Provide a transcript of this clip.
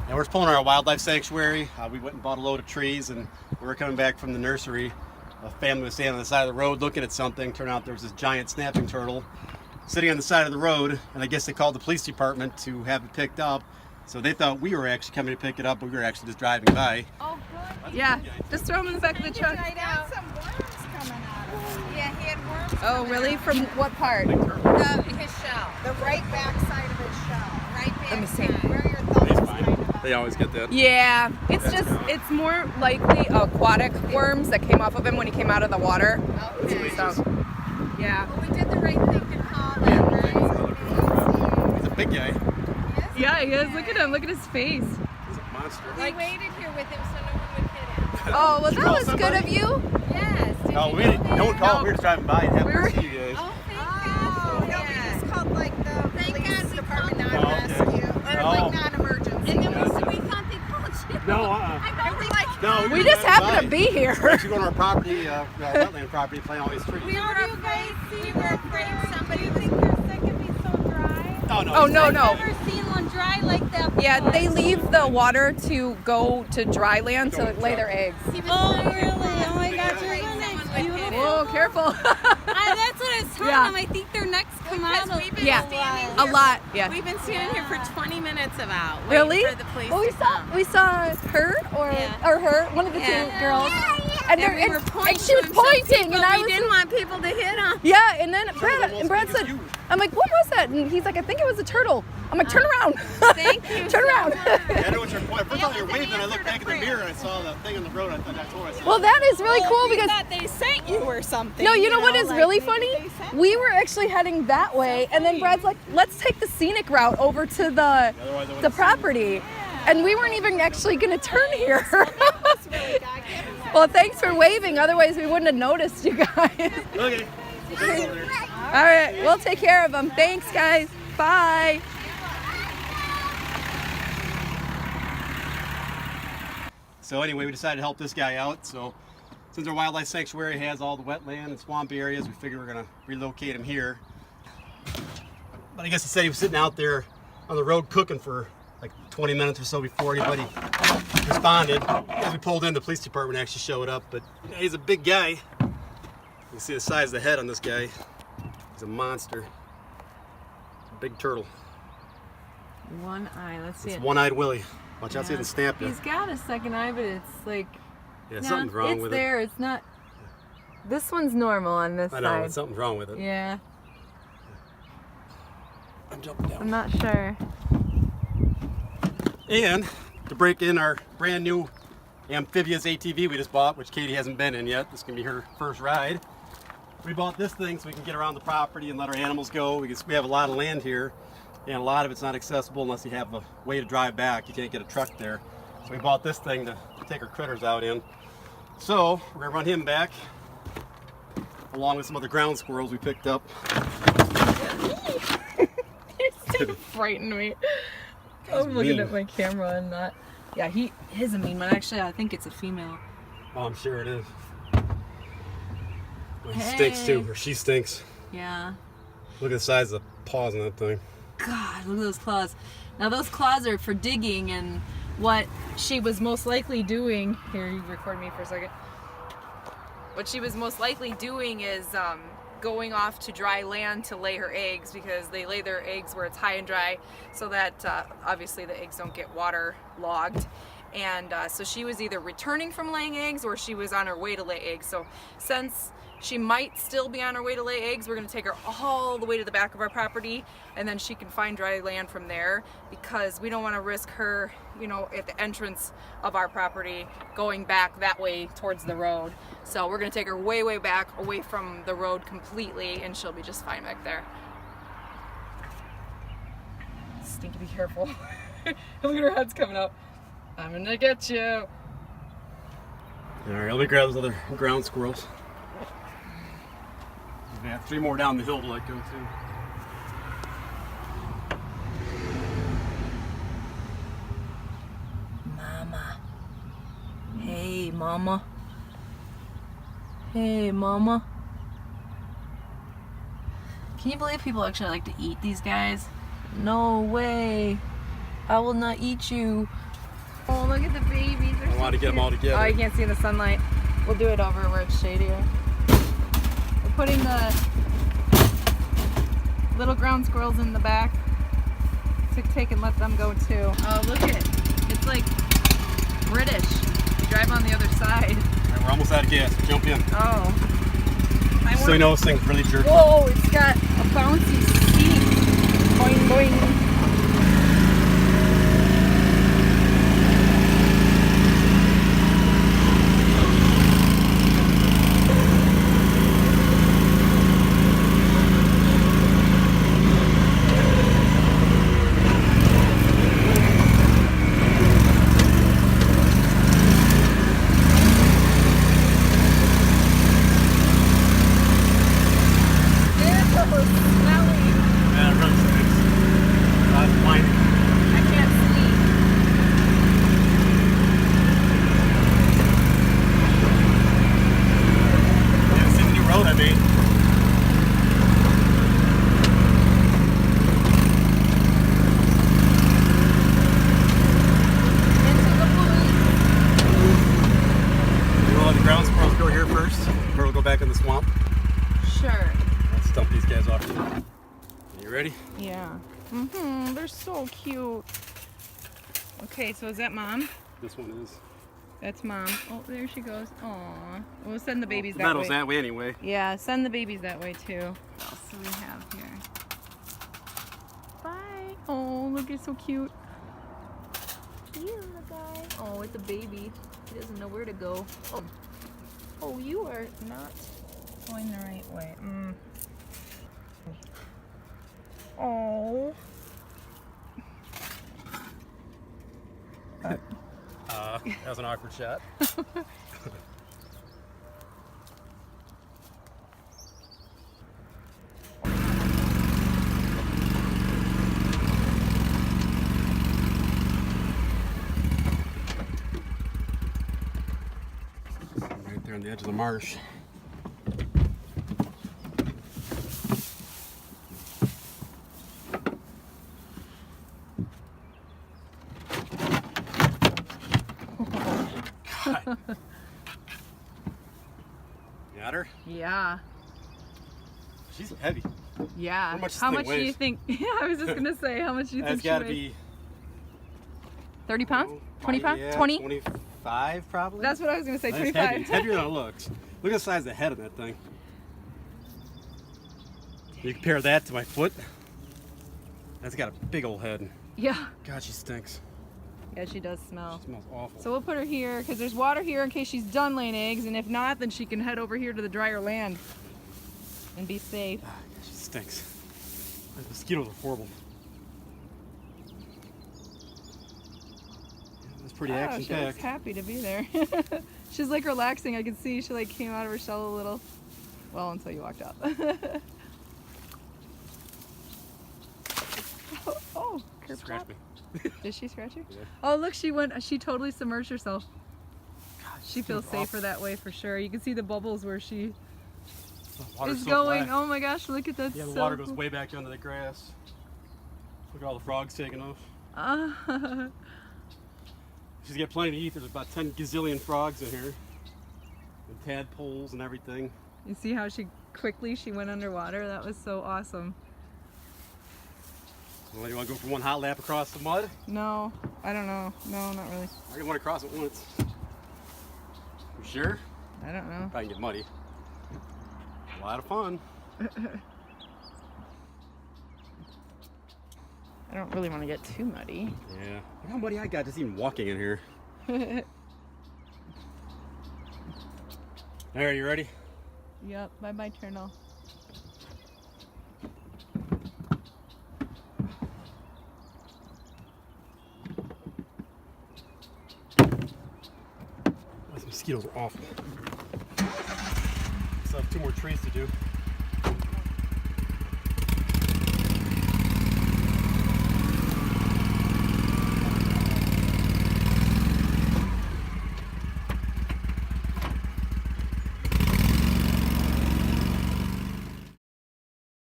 And we're pulling our wildlife sanctuary. We went and bought a load of trees, and we were coming back from the nursery. A family was standing on the side of the road looking at something. Turned out there was this giant snapping turtle sitting on the side of the road, and I guess they called the police department to have it picked up. So they thought we were actually coming to pick it up, but we were actually just driving by. Oh, good. Yeah, just throw them in the back of the truck. He had some worms coming out of him. Yeah, he had worms. Oh, really? From what part? His shell. The right back side of his shell. Right back Let me see. side. Where your thumb is kind of. They always get that. Yeah, it's more likely aquatic worms that came off of him when he came out of the water. Okay. So, yeah. Well, we did the right thing to call him, right? He's a big guy. Yeah, he is. Look at him. Look at his face. He's a monster. We waited here with him so no one would hit him. Oh, well, Did you that call was good somebody? of you. Yes. Did No, you we know didn't. that? No one called. We were just driving by and happened We were- to see you guys. Oh, thank Oh, God. no, we just called like the police department Oh, okay. non-rescue, or Oh. like non-emergency. And then we thought they called you. No, I know, we're like, No, We just happened to be We're here. actually going to our property, wetland property, playing all these trees. we were afraid somebody was. That could be so dry. Oh, no. Oh, no, no. Never seen one dry like that before. Yeah, they leave the water to go to dry land to lay their eggs. Oh, really? Oh my gosh, Afraid isn't someone that would hit beautiful? him. Whoa, careful. That's what I was telling Yeah. them. I think their necks come Because out. we've been Yeah, standing a here. lot. Yeah. We've been standing here for 20 minutes about waiting Really? for the police Well, to come. we saw her Yeah. or her, one of the two Yeah. girls, And and, they're- we were pointing and she was to him so pointing, and I we was didn't want people to hit him. yeah, and then Turtle Brad almost and Brad big as said, you. I'm like, what was that? And he's like, I think it was a turtle. I'm like, turn around. Thank you Turn so around. Yeah, I know what you're pointing. First That time you were was an waving, I answer looked to back in the prayer. mirror and I saw the thing on the road. I thought that's what I said. Well, that is really cool because thought they sent you or something. no, you know what is like really maybe funny? they sent We were actually heading that way, and then Brad's like, let's take the scenic route over to the Otherwise, I wouldn't the see property. And we weren't even actually going to turn here. That's really God-given. Well, thanks for waving. Otherwise, we wouldn't have noticed you guys. Okay. Over there. All right, we'll take care of them. Thanks, guys. Bye. So anyway, we decided to help this guy out. So since our wildlife sanctuary has all the wetland and swampy areas, we figured we're going to relocate him here. But I guess he said he was sitting out there on the road cooking for like 20 minutes or so before anybody responded. As we pulled in, the police department actually showed up. But yeah, he's a big guy. You can see the size of the head on this guy. He's a monster. Big turtle. One eye. Let's see It's it. one-eyed Willie. Watch out, see Yeah. the stamp there. He's got a second eye, but it's like Yeah, no, something's wrong it's with there. It's not. This one's normal on this it. I know, side. something's wrong with it. Yeah, I'm jumping down. I'm not sure. And to break in our brand new amphibious ATV we just bought, which Katie hasn't been in yet. This is gonna be her first ride. We bought this thing so we can get around the property and let our animals go because we have a lot of land here and a lot of it's not accessible unless you have a way to drive back. You can't get a truck there. So we bought this thing to take our critters out in. So we're gonna run him back along with some other ground squirrels we picked up. You frightened me. That's I'm looking mean. at my camera and not. Yeah, he is a mean one. Actually, I think it's a female. Oh, I'm sure it is. Well, he stinks too, or she stinks. Yeah. Look at the size of the paws on that thing. God, look at those claws. Now those claws are for digging, and what she was most likely doing. Here, you record me for a second. What she was most likely doing is going off to dry land to lay her eggs, because they lay their eggs where it's high and dry, so that obviously the eggs don't get waterlogged. And so she was either returning from laying eggs or she was on her way to lay eggs. So since she might still be on her way to lay eggs, we're going to take her all the way to the back of our property, and then she can find dry land from there, because we don't want to risk her, you know, at the entrance of our property going back that way towards the road. So we're going to take her way, way back away from the road completely, and she'll be just fine back there. Stinky, be careful. Look at her head's coming up. I'm going to get you. All right, let me grab those other ground squirrels. We have 3 more down the hill to let go too. Mama. Hey, Mama. Hey, Mama. Can you believe people actually like to eat these guys? No way. I will not eat you. Oh, look at the babies. They're I want to get them all together. Oh, you can't see in the sunlight. We'll do it over where it's shadier. We're putting the little ground squirrels in the back to take and let them go too. Oh, look at it. It's like British. You drive on the other side. All right, we're almost out of gas. Jump in. Oh. So you know this thing's really jerky. Whoa, it's got a bouncy seat. Boing, boing. Back in the swamp. Sure. Let's dump these guys off. You ready? Yeah. They're so cute. Okay, so is that mom? This one is. That's mom. Oh, there she goes. Aw. We'll send the babies The that way. metal's that way anyway. Yeah, send the babies that way too. What else do we have here? Bye. Oh, look, it's so cute. You little guy. Oh, it's a baby. He doesn't know where to go. Oh. Oh, you are not going the right way. Oh. That was an awkward shot. Right there on the edge of the marsh. God. Got her? Yeah. She's heavy. Yeah. How much this How thing much do you weighs? think? Yeah, I was just gonna say, how much do you That's think she got to weighs? be 30 pounds? oh, 20 pounds? yeah, 20? 25 probably. That's what I was gonna say. That's 25. heavy. It's heavier than it looks. Look at the size of the head of that thing. You compare that to my foot. That's got a big old head. Yeah. God, she stinks. Yeah, she does smell. She smells awful. So we'll put her here because there's water here in case she's done laying eggs, and if not, then she can head over here to the drier land and be safe. Ah, God, she stinks. Those mosquitoes are horrible. That's pretty Oh, action she looks packed. happy to be there. She's like relaxing. I can see she like came out of her shell a little. Well, until you walked up. Oh, curb Scratch chop. me. Did she scratch you? Yeah. Oh, look, she totally submerged herself. God, She feels safer that way for sure. You can see the bubbles where she The water's is so going. black. Oh my gosh, look at that. Yeah, the so water goes cool. way back under the grass. Look at all the frogs taking off. She's got plenty to eat. There's about 10 gazillion frogs in here. And tadpoles and everything. You see how she went underwater? That was so awesome. Well, you want to go for one hot lap across the mud? No, I don't know. No, not really. I can want to cross it once. You sure? I don't know. Probably get muddy. A lot of fun. I don't really want to get too muddy. Yeah. Look how muddy I got just even walking in here. All right, you ready? Yep, bye-bye, turtle. Those mosquitoes are awful. Still have 2 more trees to do.